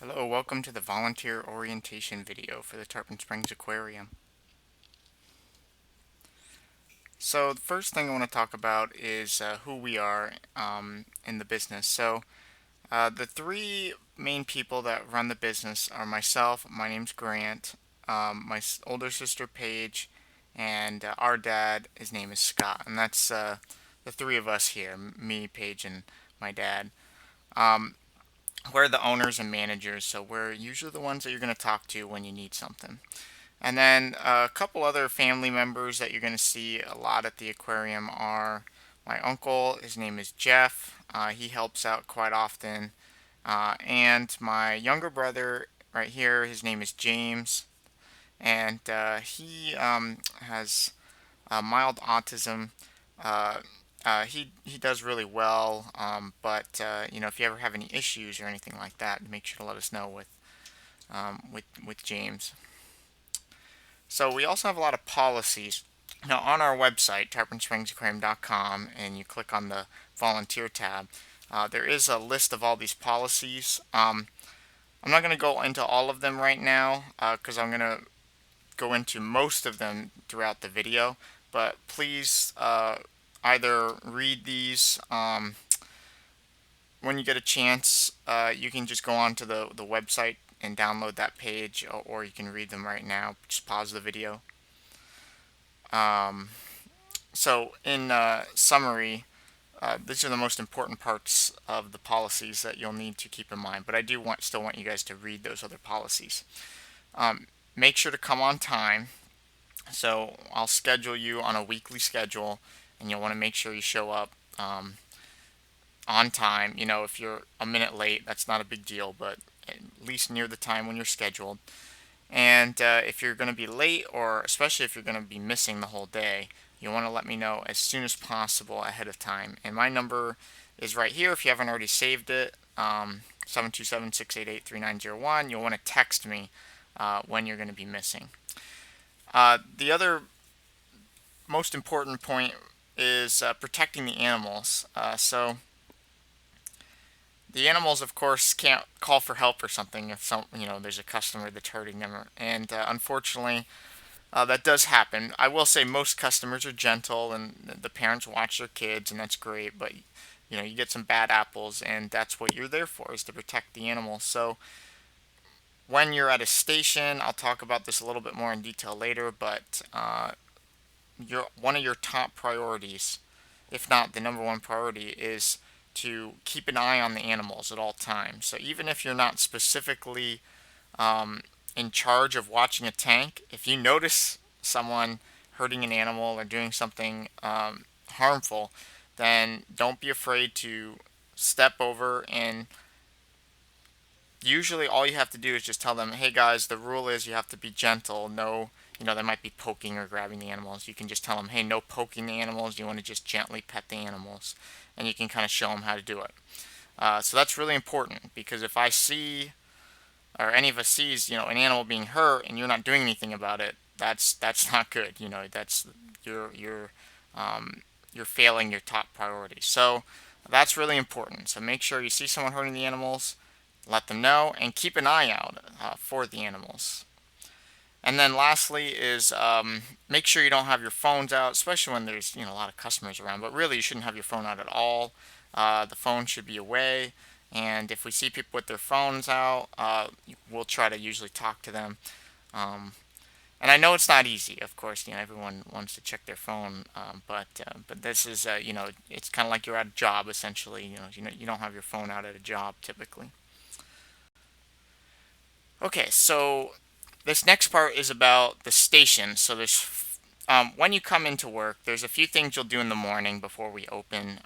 Hello, welcome to the volunteer orientation video for the Tarpon Springs Aquarium. So the first thing I want to talk about is who we are in the business. The three main people that run the business are myself, my name's Grant, older sister Paige, and our dad, his name is Scott. And that's the three of us here, me, Paige, and my dad. Um, we're the owners and managers, so we're usually the ones that you're going to talk to when you need something. And then a couple other family members that you're going to see a lot at the aquarium are my uncle, his name is Jeff. He helps out quite often. And my younger brother right here, his name is James. And he has mild autism. Uh, he does really well, but if you ever have any issues or anything like that, make sure to let us know with James. So we also have a lot of policies. Now on our website, tarponspringsaquarium.com, and you click on the volunteer tab, there is a list of all these policies. I'm not going to go into all of them right now because I'm going to go into most of them throughout the video. But please either read these when you get a chance. You can just go on to the website and download that page, or you can read them right now. Just pause the video. Um, in summary, these are the most important parts of the policies that you'll need to keep in mind. But I do still want you guys to read those other policies. Make sure to come on time. So I'll schedule you on a weekly schedule, and you'll want to make sure you show up on time. If you're a minute late, that's not a big deal, but at least near the time when you're scheduled. And if you're going to be late, or especially if you're going to be missing the whole day, you want to let me know as soon as possible ahead of time. And my number is right here if you haven't already saved it, 727-688-3901. You'll want to text me when you're going to be missing. The other most important point is protecting the animals. The animals, of course, can't call for help or something if there's a customer that's hurting them, and unfortunately, that does happen. I will say most customers are gentle, and the parents watch their kids, and that's great. But you get some bad apples, and that's what you're there for, is to protect the animals. So when you're at a station, I'll talk about this a little bit more in detail later, but one of your top priorities, if not the number one priority, is to keep an eye on the animals at all times. So even if you're not specifically in charge of watching a tank, if you notice someone hurting an animal or doing something harmful, then don't be afraid to step over. And usually all you have to do is just tell them, hey guys, the rule is you have to be gentle. No, they might be poking or grabbing the animals. You can just tell them, hey, no poking the animals. You want to just gently pet the animals. And you can kind of show them how to do it. So that's really important, because if I see, or any of us sees, an animal being hurt and you're not doing anything about it, that's not good. That's you're you're failing your top priority. So that's really important. So make sure you see someone hurting the animals, let them know, and keep an eye out for the animals. And then lastly is make sure you don't have your phones out, especially when there's a lot of customers around. But really, you shouldn't have your phone out at all. The phone should be away. And if we see people with their phones out, we'll try to usually talk to them. And I know it's not easy, of course. Everyone wants to check their phone, but this is it's kind of like you're at a job essentially. You don't have your phone out at a job typically. Okay, so this next part is about the station. So when you come into work, there's a few things you'll do in the morning before we open,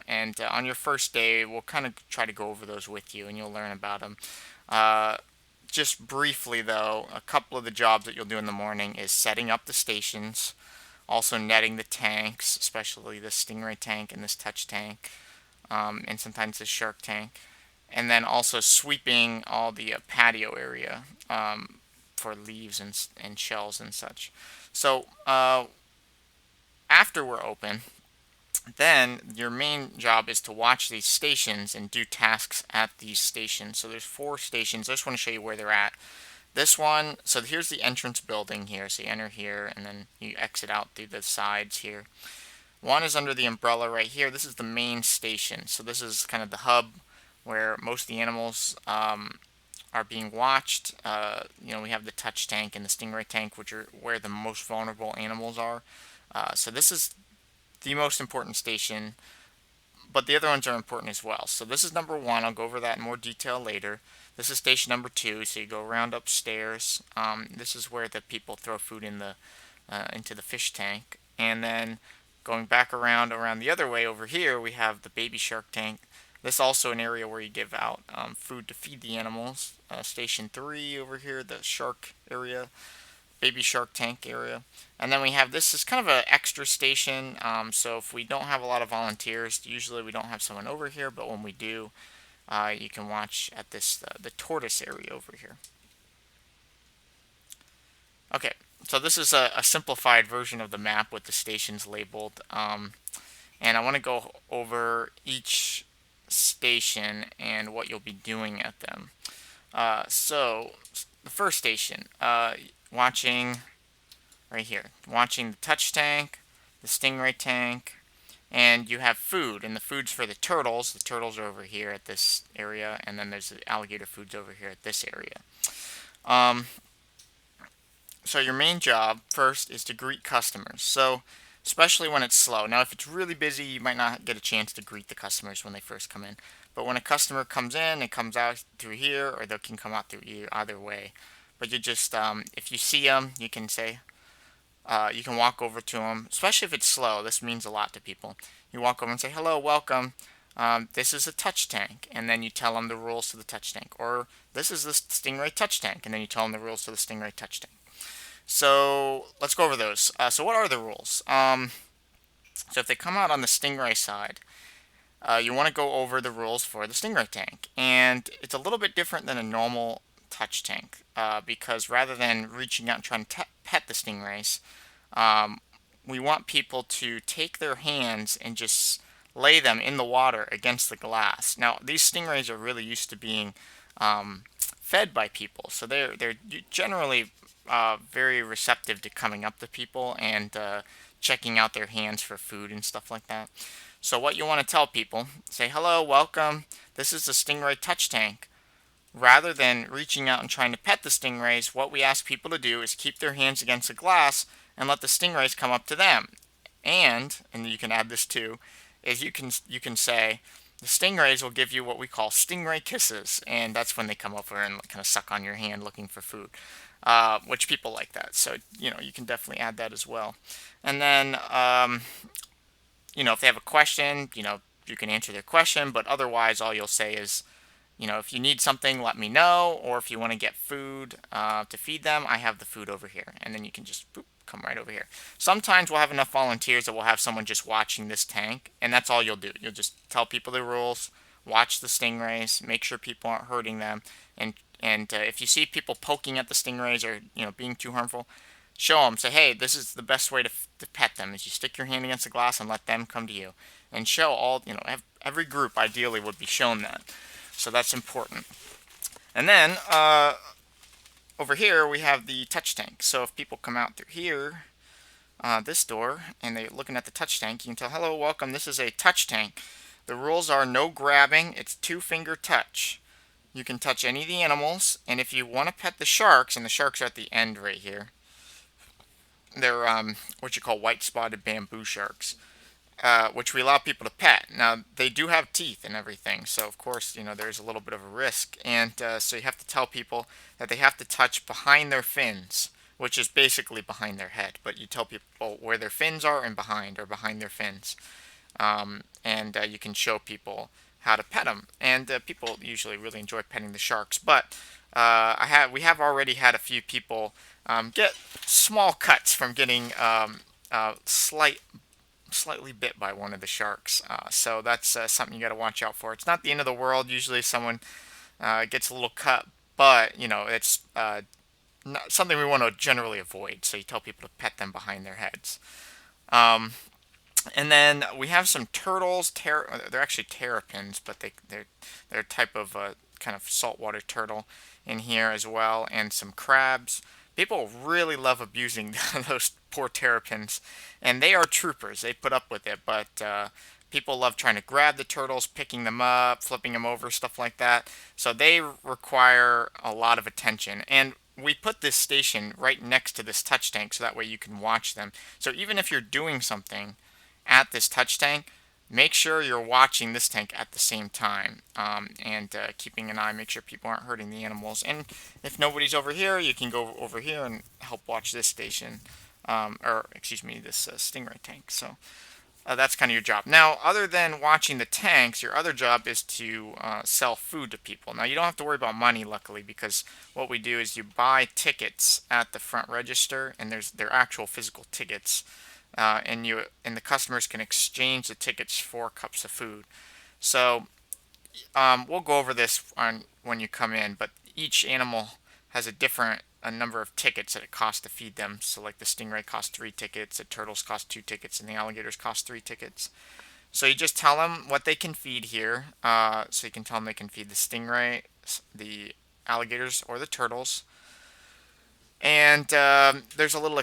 and on your first day, we'll kind of try to go over those with you, and you'll learn about them. Uh, just briefly, though, a couple of the jobs that you'll do in the morning is setting up the stations, also netting the tanks, especially the stingray tank and this touch tank, and sometimes the shark tank, and then also sweeping all the patio area for leaves and shells and such. So after we're open, Then your main job is to watch these stations and do tasks at these stations. So there's 4 stations. I just want to show you where they're at. This one, so here's the entrance building here. So you enter here and then you exit out through the sides here. One is under the umbrella right here. This is the main station. So this is kind of the hub where most of the animals are being watched. We have the touch tank and the stingray tank, which are where the most vulnerable animals are. So this is the most important station, but the other ones are important as well. So this is number 1. I'll go over that in more detail later. This is station number 2. So you go around upstairs. This is where the people throw food into the fish tank, and then going back around the other way over here, we have the baby shark tank. This is also an area where you give out food to feed the animals. Station 3 over here, the shark area, baby shark tank area. And then we have this is kind of an extra station. So if we don't have a lot of volunteers, usually we don't have someone over here, but when we do, you can watch at this the tortoise area over here. Okay, so this is a simplified version of the map with the stations labeled. And I want to go over each station and what you'll be doing at them. So the first station, watching right here, watching the touch tank, the stingray tank, and you have food, and the food's for the turtles. The turtles are over here at this area, and then there's the alligator foods over here at this area. Um, so your main job first is to greet customers. So especially when it's slow. Now if it's really busy, you might not get a chance to greet the customers when they first come in. But when a customer comes in, it comes out through here, or they can come out through either way. But you just, if you see them, you can say, you can walk over to them, especially if it's slow. This means a lot to people. You walk over and say, hello, welcome. This is a touch tank, and then you tell them the rules to the touch tank. Or this is the stingray touch tank, and then you tell them the rules to the stingray touch tank. So let's go over those. So what are the rules? So if they come out on the stingray side, you want to go over the rules for the stingray tank. And it's a little bit different than a normal touch tank because rather than reaching out and trying to pet the stingrays, um, we want people to take their hands and just lay them in the water against the glass. Now, these stingrays are really used to being fed by people, so they're generally very receptive to coming up to people and checking out their hands for food and stuff like that. So what you want to tell people, say, hello, welcome, this is the stingray touch tank. Rather than reaching out and trying to pet the stingrays, what we ask people to do is keep their hands against the glass and let the stingrays come up to them. And you can add this too, is you can say the stingrays will give you what we call stingray kisses, and that's when they come over and kind of suck on your hand looking for food, which people like that. So you can definitely add that as well. And then if they have a question, you can answer their question, but otherwise all you'll say is, if you need something, let me know, or if you want to get food to feed them, I have the food over here. And then you can just come right over here. Sometimes we'll have enough volunteers that we'll have someone just watching this tank, and that's all you'll do. You'll just tell people the rules, watch the stingrays, make sure people aren't hurting them, and if you see people poking at the stingrays or being too harmful, show them. Say, hey, this is the best way to pet them is you stick your hand against the glass and let them come to you, and show all every group ideally would be shown that. So that's important. And then over here we have the touch tank. So if people come out through here, this door, and they're looking at the touch tank, you can tell, hello, welcome, this is a touch tank. The rules are no grabbing, it's 2-finger touch. You can touch any of the animals, and if you want to pet the sharks, and the sharks are at the end right here, they're what you call white-spotted bamboo sharks. Which we allow people to pet. Now, they do have teeth and everything, so of course, there's a little bit of a risk. And so you have to tell people that they have to touch behind their fins, which is basically behind their head. But you tell people where their fins are and behind their fins. And you can show people how to pet them. And people usually really enjoy petting the sharks. But we have already had a few people get small cuts from getting slightly bit by one of the sharks. So that's something you got to watch out for. It's not the end of the world. Usually someone gets a little cut, but it's not something we want to generally avoid. So you tell people to pet them behind their heads. And then we have some turtles. They're actually terrapins, but they're a type of kind of saltwater turtle in here as well, and some crabs. People really love abusing those poor terrapins, and they are troopers. They put up with it, but people love trying to grab the turtles, picking them up, flipping them over, stuff like that. So they require a lot of attention. And we put this station right next to this touch tank so that way you can watch them. So even if you're doing something at this touch tank, make sure you're watching this tank at the same time, and keeping an eye, make sure people aren't hurting the animals. And if nobody's over here, you can go over here and help watch this station, or excuse me, this stingray tank. So that's kind of your job. Now, other than watching the tanks, your other job is to sell food to people. Now, you don't have to worry about money, luckily, because what we do is you buy tickets at the front register, and they're actual physical tickets, and the customers can exchange the tickets for cups of food. So we'll go over this on when you come in, but each animal has a number of tickets that it costs to feed them. So like the stingray costs 3 tickets, the turtles cost 2 tickets, and the alligators cost 3 tickets. So you just tell them what they can feed here. So you can tell them they can feed the stingray, the alligators, or the turtles. And there's a little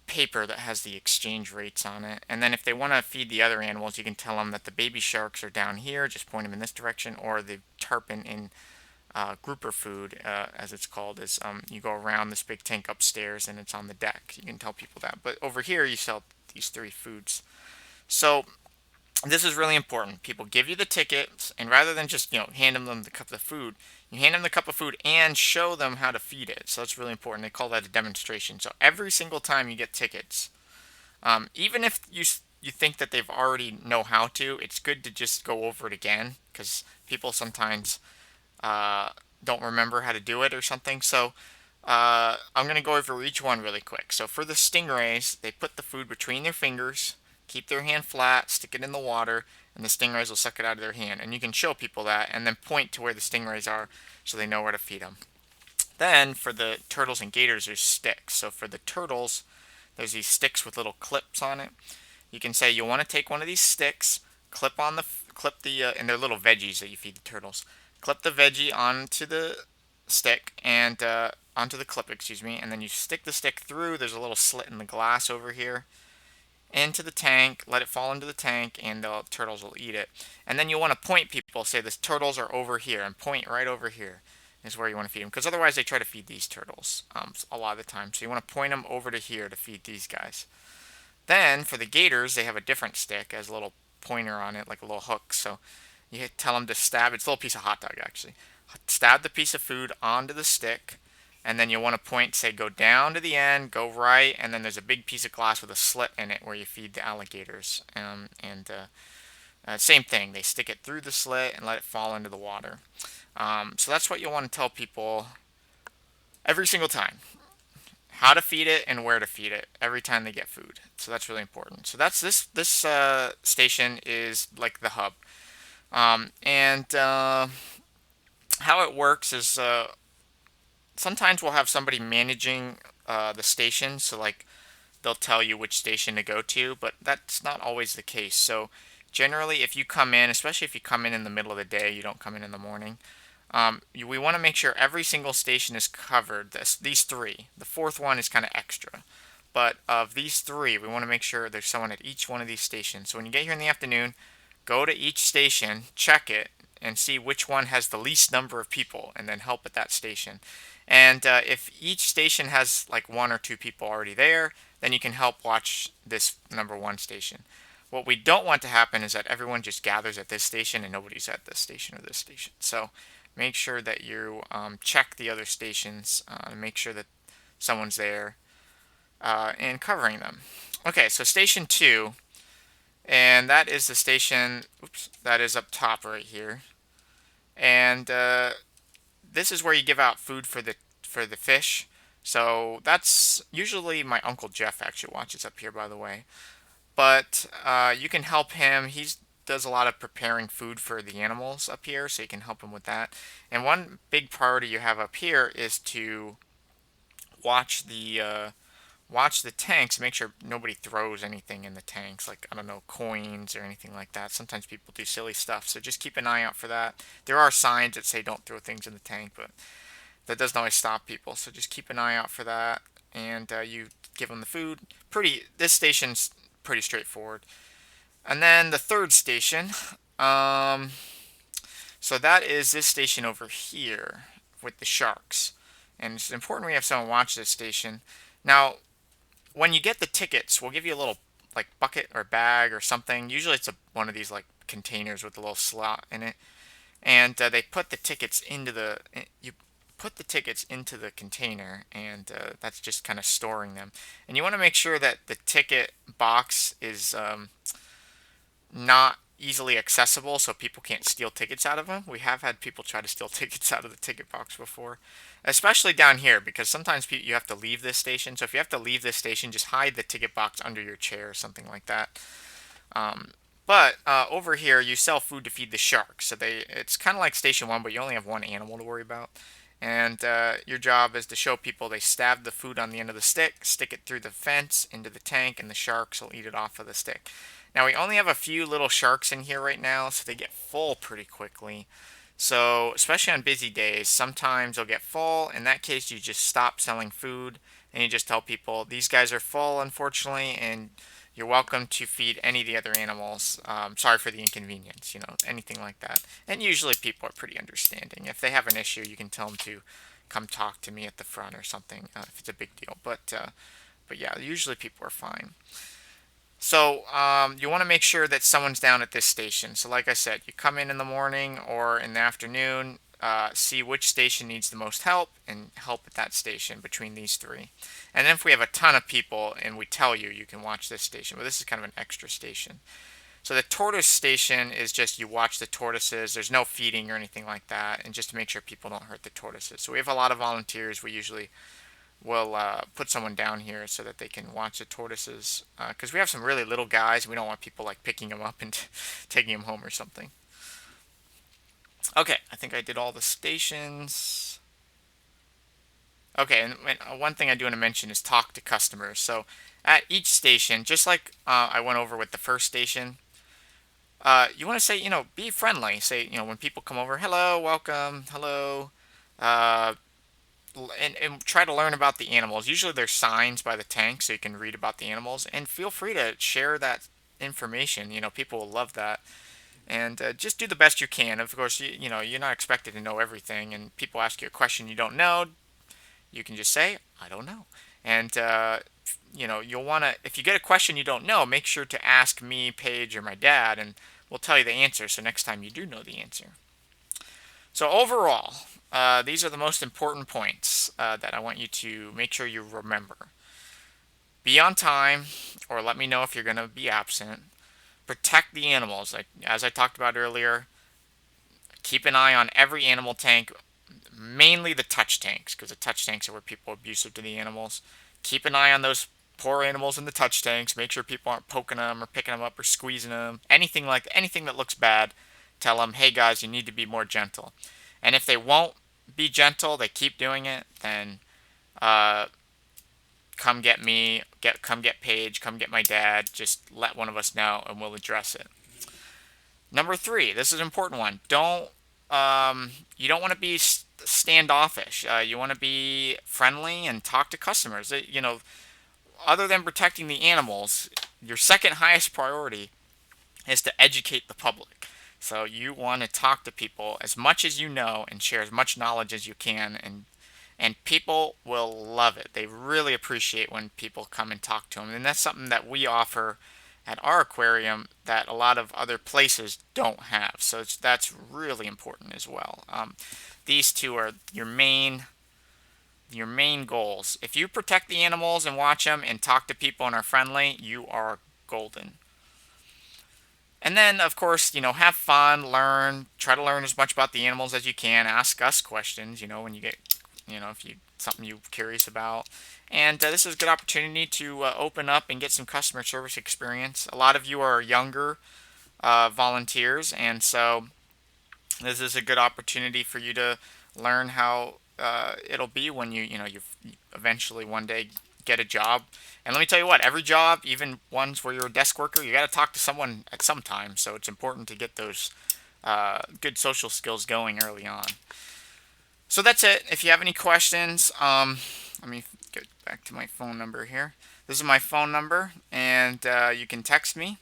paper that has the exchange rates on it. And then if they want to feed the other animals, you can tell them that the baby sharks are down here, just point them in this direction, or the tarpon in grouper food, as it's called, is you go around this big tank upstairs and it's on the deck. You can tell people that. But over here, you sell these 3 foods. So this is really important. People give you the tickets, and rather than just hand them the cup of food, you hand them the cup of food and show them how to feed it. So that's really important. They call that a demonstration. So every single time you get tickets, even if you think that they've already know how to, it's good to just go over it again, because people sometimes uh, don't remember how to do it or something. So I'm going to go over each one really quick. So for the stingrays, they put the food between their fingers, keep their hand flat, stick it in the water, and the stingrays will suck it out of their hand. And you can show people that and then point to where the stingrays are so they know where to feed them. Then for the turtles and gators, there's sticks. So for the turtles, there's these sticks with little clips on it. You can say you want to take one of these sticks, clip the and they're little veggies that you feed the turtles. Clip the veggie onto the stick and onto the clip, excuse me, and then you stick the stick through. There's a little slit in the glass over here into the tank, let it fall into the tank, and the turtles will eat it. And then you want to point people, say the turtles are over here, and point right over here is where you want to feed them, because otherwise they try to feed these turtles a lot of the time. So you want to point them over to here to feed these guys. Then for the gators, they have a different stick, has a little pointer on it, like a little hook. So you tell them to stab. It's a little piece of hot dog, actually. Stab the piece of food onto the stick, and then you want to point, say, go down to the end, go right, and then there's a big piece of glass with a slit in it where you feed the alligators. And same thing, they stick it through the slit and let it fall into the water. So that's what you'll want to tell people every single time, how to feed it and where to feed it every time they get food. So that's really important. So that's this station is like the hub, and how it works is sometimes we'll have somebody managing the station. So like they'll tell you which station to go to, but that's not always the case. So generally, if you come in, especially if you come in the middle of the day, you don't come in the morning. We want to make sure every single station is covered. These 3. The 4th one is kind of extra. But of these 3, we want to make sure there's someone at each one of these stations. So when you get here in the afternoon, go to each station, check it, and see which one has the least number of people, and then help at that station. And if each station has like 1 or 2 people already there, then you can help watch this number 1 station. What we don't want to happen is that everyone just gathers at this station and nobody's at this station or this station. So make sure that you check the other stations and make sure that someone's there and covering them. Okay, so station 2, and that is the station, oops, that is up top right here. And this is where you give out food for the fish. So that's usually my Uncle Jeff actually watches up here, by the way. But you can help him. He does a lot of preparing food for the animals up here, so you can help him with that. And one big priority you have up here is to watch the watch the tanks, make sure nobody throws anything in the tanks, like, I don't know, coins or anything like that. Sometimes people do silly stuff, so just keep an eye out for that. There are signs that say don't throw things in the tank, but that doesn't always stop people, so just keep an eye out for that. And you give them the food. This station's pretty straightforward. And then the third station, um, so that is this station over here with the sharks. And it's important we have someone watch this station. Now, when you get the tickets, we'll give you a little like bucket or bag or something. Usually it's one of these like containers with a little slot in it, and they put the tickets into you put the tickets into the container, and that's just kind of storing them. And you want to make sure that the ticket box is not easily accessible so people can't steal tickets out of them. We have had people try to steal tickets out of the ticket box before, especially down here because sometimes you have to leave this station. So if you have to leave this station, just hide the ticket box under your chair or something like that. Um, but over here, you sell food to feed the sharks. So it's kind of like Station 1, but you only have one animal to worry about. And your job is to show people they stab the food on the end of the stick it through the fence into the tank, and the sharks will eat it off of the stick. Now, we only have a few little sharks in here right now, so they get full pretty quickly. So, especially on busy days, sometimes they'll get full. In that case, you just stop selling food and you just tell people, these guys are full, unfortunately, and you're welcome to feed any of the other animals. Sorry for the inconvenience, anything like that. And usually people are pretty understanding. If they have an issue, you can tell them to come talk to me at the front or something if it's a big deal. But yeah, usually people are fine. So you want to make sure that someone's down at this station. So like I said, you come in the morning or in the afternoon, see which station needs the most help, and help at that station between these three. And then if we have a ton of people and we tell you, you can watch this station. But this is kind of an extra station. So the tortoise station is just you watch the tortoises. There's no feeding or anything like that, and just to make sure people don't hurt the tortoises. So we have a lot of volunteers. We usually will put someone down here so that they can watch the tortoises, because we have some really little guys. We don't want people like picking them up and taking them home or something. Okay, I think I did all the stations. Okay, and one thing I do want to mention is talk to customers. So at each station, just like I went over with the first station, you want to say, be friendly. Say, when people come over, hello, welcome, hello. Uh, and try to learn about the animals. Usually there's signs by the tank so you can read about the animals, and feel free to share that information. People will love that. And just do the best you can. Of course, you're not expected to know everything, and people ask you a question you don't know, you can just say, I don't know. And you'll want to, if you get a question you don't know, make sure to ask me, Paige, or my dad, and we'll tell you the answer so next time you do know the answer. So overall, these are the most important points that I want you to make sure you remember. Be on time, or let me know if you're going to be absent. Protect the animals. Like, as I talked about earlier, keep an eye on every animal tank, mainly the touch tanks, because the touch tanks are where people are abusive to the animals. Keep an eye on those poor animals in the touch tanks. Make sure people aren't poking them or picking them up or squeezing them. Anything that looks bad, tell them, hey guys, you need to be more gentle. And if they won't be gentle, they keep doing it, then uh, come get me, come get Paige, come get my dad. Just let one of us know, and we'll address it. Number 3, this is an important one. You don't want to be standoffish. You want to be friendly and talk to customers. Other than protecting the animals, your second highest priority is to educate the public. So you want to talk to people as much as you know and share as much knowledge as you can, and people will love it. They really appreciate when people come and talk to them, and that's something that we offer at our aquarium that a lot of other places don't have. So that's really important as well. These two are your main goals. If you protect the animals and watch them and talk to people and are friendly, you are golden. And then, of course, have fun, try to learn as much about the animals as you can. Ask us questions, when you get, if you something you're curious about. And this is a good opportunity to open up and get some customer service experience. A lot of you are younger volunteers, and so this is a good opportunity for you to learn how it'll be when you eventually one day get a job. And let me tell you what, every job, even ones where you're a desk worker, you got to talk to someone at some time. So it's important to get those good social skills going early on. So that's it. If you have any questions, let me get back to my phone number here. This is my phone number, and you can text me.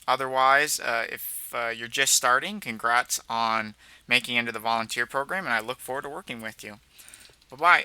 Otherwise, if you're just starting, congrats on making into the volunteer program, and I look forward to working with you. Bye bye.